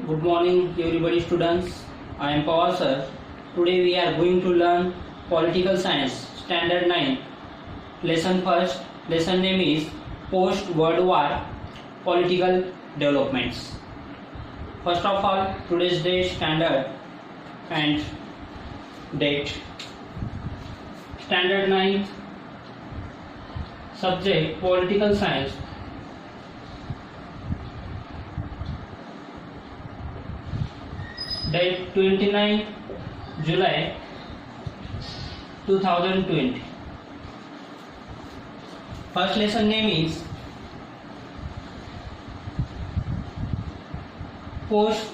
Good morning, everybody, students. I am Pawar sir. Today we are going to learn Political Science, Standard 9, Lesson first. Lesson name is Post-World War Political Developments. First of all, today's day, standard and date. Standard 9, subject Political Science. Date 29 July 2020. First lesson name is Post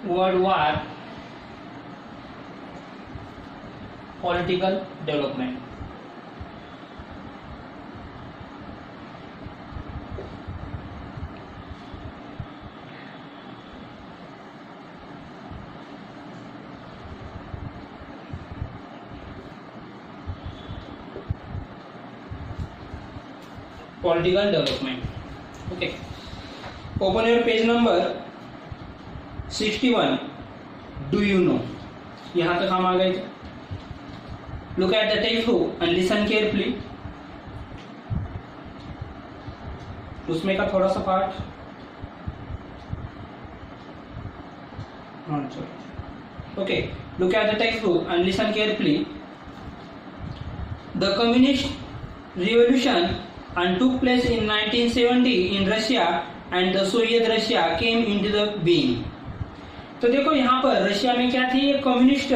World War Political Development. Political development. Okay. Open your page number 61. Do you know? यहाँ तक हम आ गए थे. Look at the textbook and listen carefully. उसमें का थोड़ा सा part. हाँ चलो. Okay. Look at the textbook and listen carefully. The communist revolution and took place in 1970 in Russia and the Soviet Russia came into the being. तो देखो यहाँ पर रशिया में क्या थी, एक कम्युनिस्ट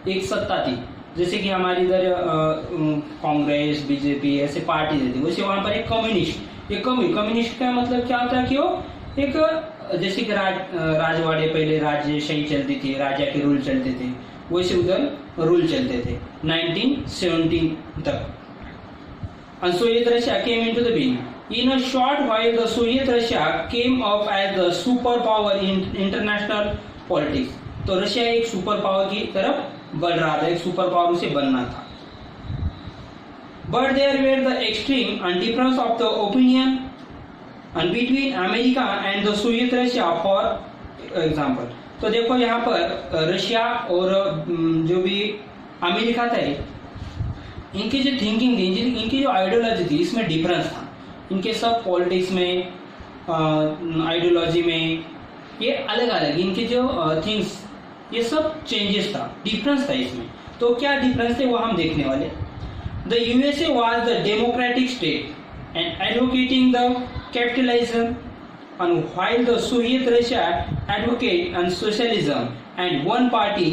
एक सत्ता थी, जैसे कि हमारी इधर कांग्रेस बीजेपी ऐसे पार्टी थी, वैसे वहां पर एक कम्युनिस्ट, एक कम्युनिस्ट का मतलब क्या होता है कि वो एक जैसे कि राजवाड़े पहले राजशाही चलती थी, राजा के रूल चलते थे, वैसे उधर रूल चलते थे 1917 तक. And Soviet Russia came into the being. In a short while, the Soviet Russia came up as the superpower in international politics. तो रशिया एक सुपर पावर की तरफ बढ़ रहा था, एक सुपर पावर उसे बनना था. But there were the extreme and difference of the opinion and between America and the Soviet Russia, for example. तो देखो यहाँ पर रशिया और जो भी अमेरिका था, इनकी जो थिंकिंग थी, इनकी जो आइडियोलॉजी थी, इसमें डिफरेंस था. इनके सब पॉलिटिक्स में, आइडियोलॉजी में ये अलग अलग, इनके जो थिंग्स, ये सब चेंजेस था, डिफरेंस था इसमें. तो क्या डिफरेंस थे वो हम देखने वाले. The USA was the democratic state and advocating the capitalism, and while the Soviet Russia advocate and socialism and one party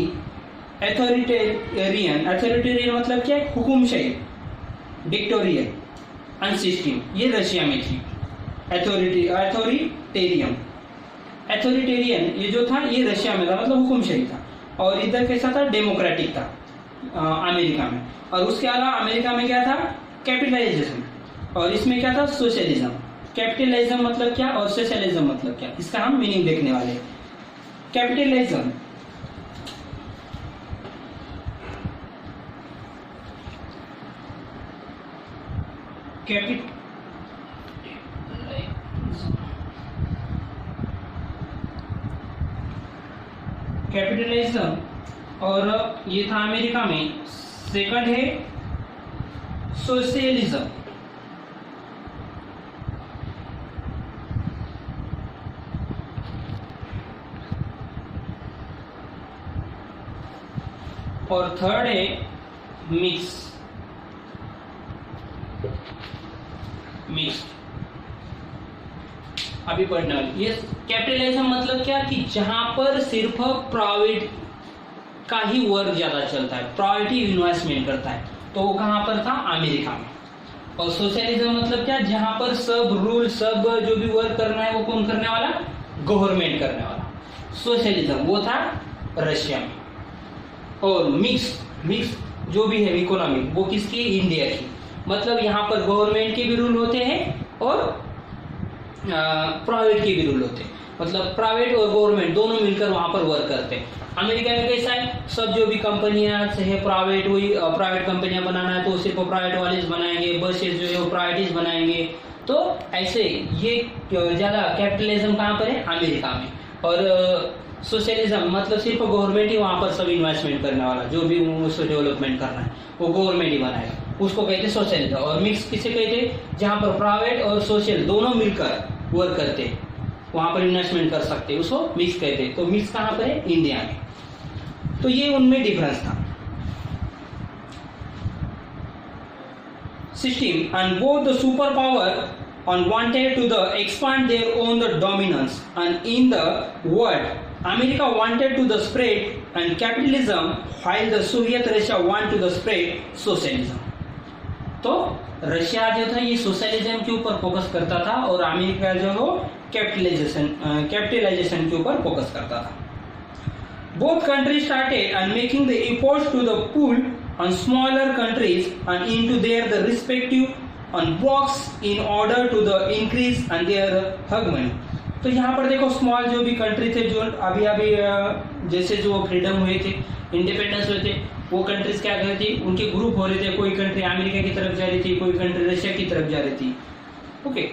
authoritarian मतलब क्या, हुकुमशाही, डिक्टोरियल एंड सिस्टम, ये रशिया में थी. अथॉरिटेरियन ये जो था ये रशिया में था, मतलब हुकुमशाही था. और इधर कैसा था, डेमोक्रेटिक था अमेरिका में. और उसके अलावा अमेरिका में क्या था, कैपिटलाइजेशन, और इसमें क्या था, सोशलिज्म. कैपिटलिज्म मतलब क्या और सोशलिज्म मतलब क्या, इसका हम मीनिंग देखने वाले हैं. कैपिटलिज्म कैपिटलिज्म और ये था अमेरिका में. सेकंड है सोशलिज्म. और थर्ड है मिक्स. अभी पढ़ने वाली. ये कैपिटलिज्म मतलब क्या कि जहां पर सिर्फ प्राइवेट का ही वर्क ज्यादा चलता है, प्राइवेट ही इन्वेस्टमेंट करता है, तो वो कहां पर था, अमेरिका में. और सोशलिज्म मतलब क्या, जहां पर सब रूल, सब जो भी वर्क करना है वो कौन करने वाला, गवर्नमेंट करने वाला. सोशलिज्म वो था रशिया में. और मिक्स जो भी है इकोनॉमिक, वो किसकी, इंडिया की. मतलब यहाँ पर गवर्नमेंट के भी रूल होते हैं और प्राइवेट के भी रूल होते हैं. मतलब प्राइवेट और गवर्नमेंट दोनों मिलकर वहां पर वर्क करते हैं. अमेरिका में कैसा है, सब जो भी कंपनियां है प्राइवेट, वही प्राइवेट कंपनियां बनाना है तो सिर्फ प्राइवेट वाले बनाएंगे, बसेस जो है वो प्राइवेट बनाएंगे, तो ऐसे ये ज्यादा कैपिटलिज्म कहाँ पर है, अमेरिका में, और सोशलिज्म मतलब सिर्फ गवर्नमेंट ही वहां पर सब इन्वेस्टमेंट करने वाला, जो भी उसको डेवलपमेंट करना है वो गवर्नमेंट ही बनाएगा, उसको कहते हैं सोशलिज्म। और मिक्स किसे कहते हैं, जहां पर प्राइवेट और सोशल दोनों मिलकर वर्क करते हैं, वहां पर इन्वेस्टमेंट कर सकते हैं, उसको मिक्स कहते हैं। तो मिक्स कहाँ पर है, इंडिया में। तो ये उनमें डिफरेंस था। System and both the superpower and wanted to the expand their own the dominance, and in the world America wanted to the spread and capitalism while the Soviet Russia want to the spread socialism। तो Russia जो था ये socialism के ऊपर focus करता था और America जो है कैपिटलाइजेशन के ऊपर फोकस करता था। Both countries started and making the efforts to the pull on smaller countries and into their the respective and blocks in order to the increase and their hegemony। तो यहाँ पर देखो स्मॉल जो भी कंट्री थे, जो अभी अभी जैसे जो फ्रीडम हुए थे, इंडिपेंडेंस हुए थे, वो कंट्रीज क्या कर रही थी, उनके ग्रुप हो रहे थे, कोई कंट्री अमेरिका की तरफ जा रही थी, कोई कंट्री रशिया की तरफ जा रही थी। Okay,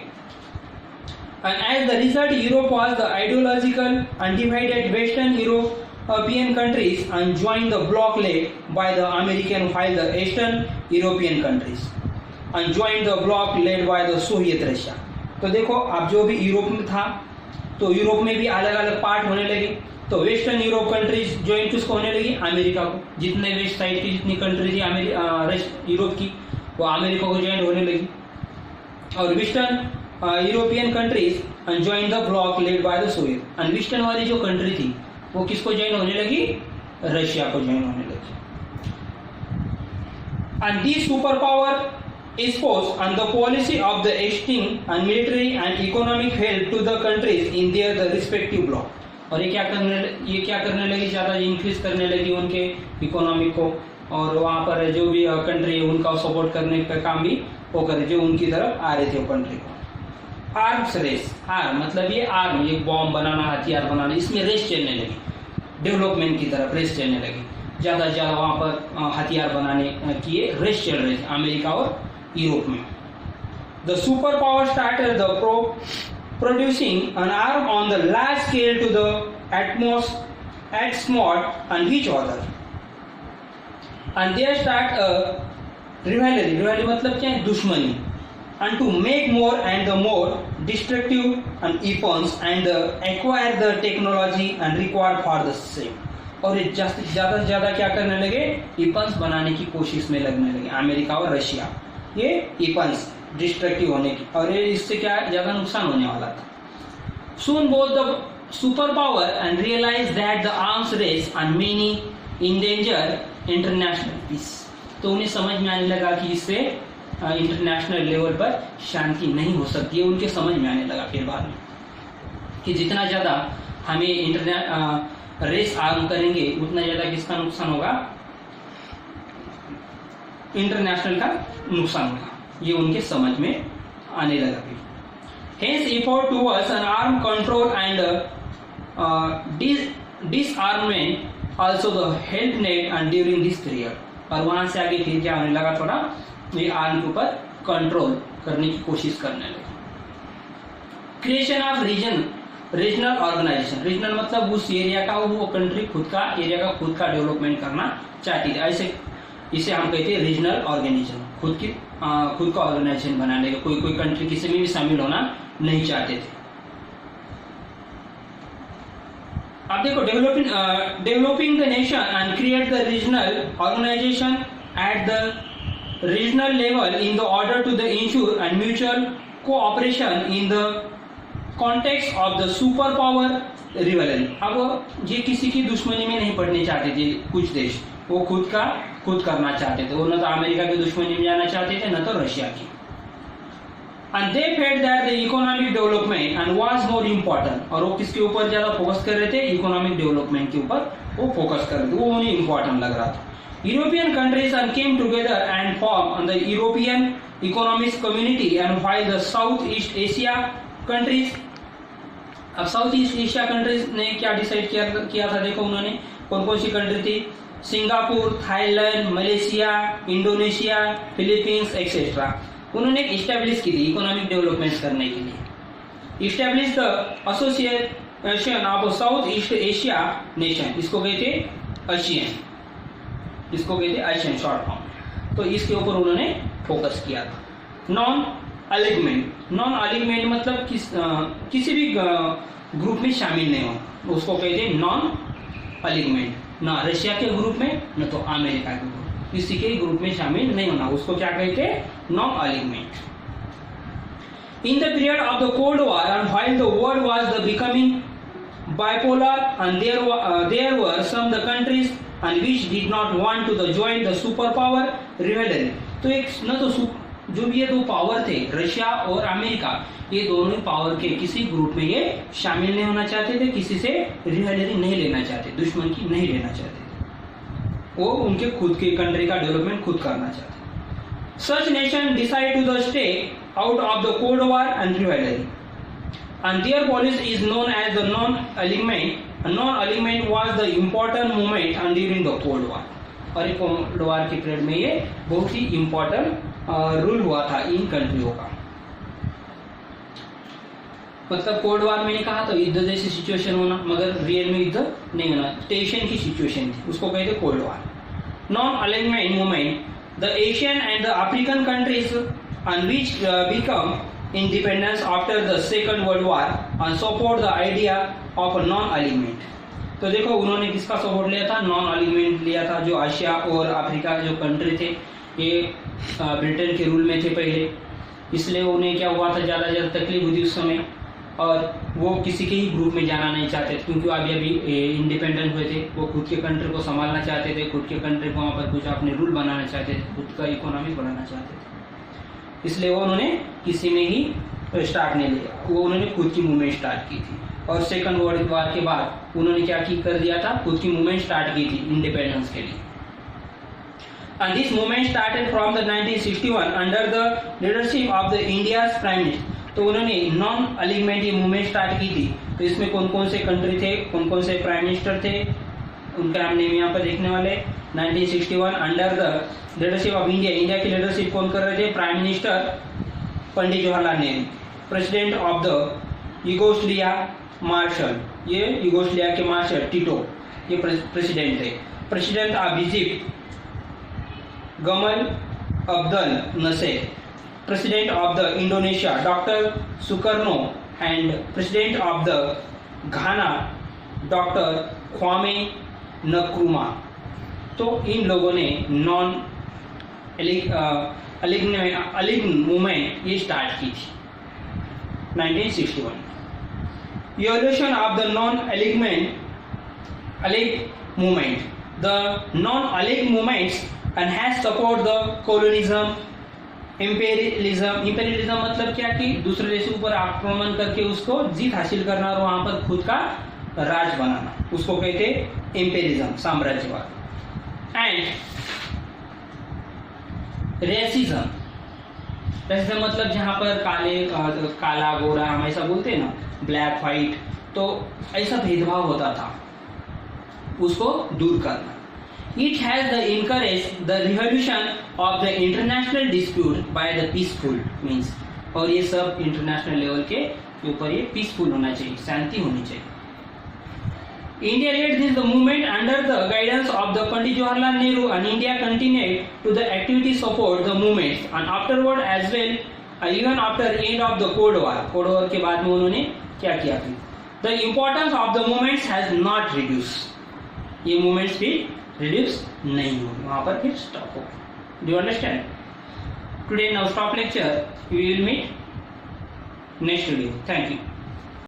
and as the result Europe was the ideological and divided Western European countries and joined the bloc led by the American, while the Eastern European countries and joined the bloc led by the Soviet Russia। तो देखो अब जो भी Europe में था, तो Europe में भी अलग अलग पार्ट होने लगे। तो वेस्टर्न यूरोप कंट्रीज ज्वाइन किसको होने लगी, अमेरिका को। जितने वेस्ट साइड की जितनी कंट्री थी यूरोप की, वो अमेरिका को ज्वाइन होने लगी। और western European countries join the block led by the Soviet. And western वाली जो कंट्री थी वो किसको ज्वाइन होने लगी, रशिया को ज्वाइन होने लगी। And this super power is forced on the policy of the extending and military and economic help to the countries in their the respective bloc। और ये क्या करने लगी, ज्यादा इंक्रीज करने लगी उनके इकोनॉमिक को, और वहां पर जो भी कंट्री है उनका सपोर्ट करने का काम भी वो करे जो उनकी तरफ आ रहे थे वो कंट्री को। आर्म्स रेस, आर्म मतलब ये आर्म, ये बॉम्ब बनाना, हथियार बनाना, इसमें रेस चलने लगी, डेवलपमेंट की तरफ रेस चलने लगी। ज्यादा से ज्यादा वहां पर हथियार बनाने की रेस चल रही थी अमेरिका और यूरोप में। The superpower started the producing an arm on the large scale to the atmos and each other, and they start a rivalry। rivalry मतलब क्या है, दुश्मनी। and to make more and the more destructive and weapons and acquire the technology and required for the same। और ये ज्यादा से ज्यादा क्या करने लगे, weapons बनाने की कोशिश में लगने लगे अमेरिका और रशिया, ये weapons डिस्ट्रक्टिव होने की, और ये इससे क्या ज्यादा नुकसान होने वाला था। Soon both the superpower and realize that the arms race and many endanger international peace। तो उन्हें समझ में आने लगा कि इससे इंटरनेशनल लेवल पर शांति नहीं हो सकती है। उनके समझ में आने लगा फिर बाद में कि जितना ज्यादा हमें रेस आर्म करेंगे उतना ज्यादा किसका नुकसान होगा, इंटरनेशनल का नुकसान होगा। ये उनके समझ में आने लगा फिर। Hence effort towards an armed control and disarmament also the help net and during this period। और वहां से आगे फिर क्या होने लगा, थोड़ा ये आर्म के ऊपर कंट्रोल करने की कोशिश करने लगे। Creation of regional organisation. Regional मतलब उस एरिया का, वो कंट्री खुद का एरिया का खुद का डेवलपमेंट करना चाहती थी, ऐसे इसे हम कहते हैं रीजनल ऑर्गेनाइजेशन। खुद का ऑर्गेनाइजेशन बनाने का, कोई कंट्री किसी में भी शामिल होना नहीं चाहते थे। अब देखो, developing the nation and create the regional organization at the regional level in the order to the ensure and mutual cooperation in the context of the super power rivalry. अब ये किसी की दुश्मनी में नहीं पड़ने चाहते थे कुछ देश, वो खुद करना चाहते थे। वो न तो अमेरिका की दुश्मनी में जाना चाहते थे, न तो रशिया की। And they felt that the economic development and was more important. और वो किसके ऊपर ज्यादा फोकस कर रहे थे, इकोनॉमिक डेवलपमेंट के ऊपर वो फोकस कर रहे थे, वो उन्हें इम्पोर्टेंट लग रहा था। European countries and came together and form the European economic community and while the south east Asia countries. अब साउथ ईस्ट एशिया कंट्रीज ने क्या डिसाइड किया था, देखो उन्होंने कौन कौन सी कंट्री थी, Singapore, Thailand, Malaysia, Indonesia, Philippines etcetera. उन्होंने इस्टेब्लिश की थी इकोनॉमिक डेवलपमेंट करने के लिए। Establish the association of south east Asia nation, इसको कहते एशियन, इसको कहते एशियन शॉर्ट फॉर्म। तो इसके ऊपर उन्होंने फोकस किया था। नॉन अलिगमेंट, नॉन अलिगमेंट मतलब किसी भी ग्रुप में शामिल नहीं हो, उसको कहते हैं नॉन अलिगमेंट। ना रशिया के ग्रुप में न तो अमेरिका के ग्रुप, किसी के ग्रुप में शामिल नहीं होना, उसको क्या कहते हैं? Non अलिगमेंट। In the period of the Cold War and while the world was becoming bipolar and there were some the countries and which did not want to join the superpower rivalry। तो एक न तो जो भी ये दो power थे Russia और अमेरिका, ये दोनों पावर के किसी ग्रुप में ये शामिल नहीं होना चाहते थे, किसी से रिवैलरी नहीं लेना चाहते, दुश्मन की नहीं लेना चाहते थे, वो उनके खुद के कंट्री का डेवलपमेंट खुद करना चाहते। Such nation decide to stay out of the Cold War and rivalry, and their policy is known as the non-alignment. Non-alignment was the important moment and during the Cold War। और cold war के period में ये बहुत ही important rule हुआ था इन कंट्रियों का। मतलब cold war मैंने कहा तो युद्ध जैसी सिचुएशन होना, मगर रियल में युद्ध नहीं होना, टेंशन की सिचुएशन थी, उसको कहते cold war. Non alignment movement, the Asian and the African countries on which become independence after the Second World War and support the idea of a non-alignment। तो देखो उन्होंने किसका सपोर्ट लिया था? नॉन अलिगमेंट लिया था। जो एशिया और अफ्रीका जो कंट्री थे ये ब्रिटेन के रूल में थे पहले, इसलिए उन्हें क्या हुआ था, ज़्यादा तकलीफ हुई थी उस समय, और वो किसी के ही ग्रुप में जाना नहीं चाहते थे, क्योंकि अभी इंडिपेंडेंट हुए थे, वो खुद के कंट्री को संभालना चाहते थे, खुद के कंट्री को वहाँ पर कुछ अपने रूल बनाना चाहते थे, खुद का इकोनॉमी बनाना चाहते थे, इसलिए वो उन्होंने किसी में ही स्टार्ट नहीं लिया, वो उन्होंने खुद की मूवमेंट स्टार्ट की थी। और सेकंड वर्ल्ड वॉर के बाद उन्होंने क्या कर दिया था, खुद की मूवमेंट स्टार्ट की थी इंडिपेंडेंस के लिए। And this movement started from the 1961 under the leadership of the India's prime minister. तो उन्होंने नॉन अलिगमेंट ये मूवमेंट स्टार्ट की थी। तो इसमें कौन कौन से कंट्री थे, कौन कौन से प्राइम मिनिस्टर थे, उनका नाम नेम यहाँ पर देखने वाले। 1961 under the leadership of India, India की लीडरशिप कौन कर रहे थे? Prime minister Pandit Jawaharlal Nehru. President of the Yugoslavia marshal, ये यूगोस्लाविया के मार्शल टिटो ये प्रेसिडेंट थे। President of Egypt Gamal Abdul Nasser. President of the Indonesia doctor Sukarno and president of the Ghana doctor Kwame Nkrumah. तो इन लोगों ने non align movement ये start की थी 1961। Evolution of the non-aligned movement. The non-aligned movements and has support the colonialism, imperialism। imperialism मतलब क्या कि दूसरे देश के ऊपर आक्रमण करके उसको जीत हासिल करना और वहां पर खुद का राज बनाना, उसको कहते imperialism, साम्राज्यवाद। एंड रेसिज्म, रेसिज्म मतलब जहां पर काला गोरा हम ऐसा बोलते हैं ना, ब्लैक व्हाइट, तो ऐसा भेदभाव होता था, उसको दूर करना। It has the encourage the revolution of the international dispute by the peaceful means, और ये सब इंटरनेशनल लेवल के ऊपर ये पीसफुल होना चाहिए, शांति होनी चाहिए। India led this movement under the guidance of the Pandit Jawaharlal Nehru, and India continued to the activity support the movements and afterward as well, even after end of the Cold War। Cold War के बाद में उन्होंने क्या किया फिर? The importance of the movements has not reduced। ये movements भी reduce नहीं हुए, वहाँ पर फिर stop हो गए। Do you understand? Today now stop lecture. We will meet next video. Thank you.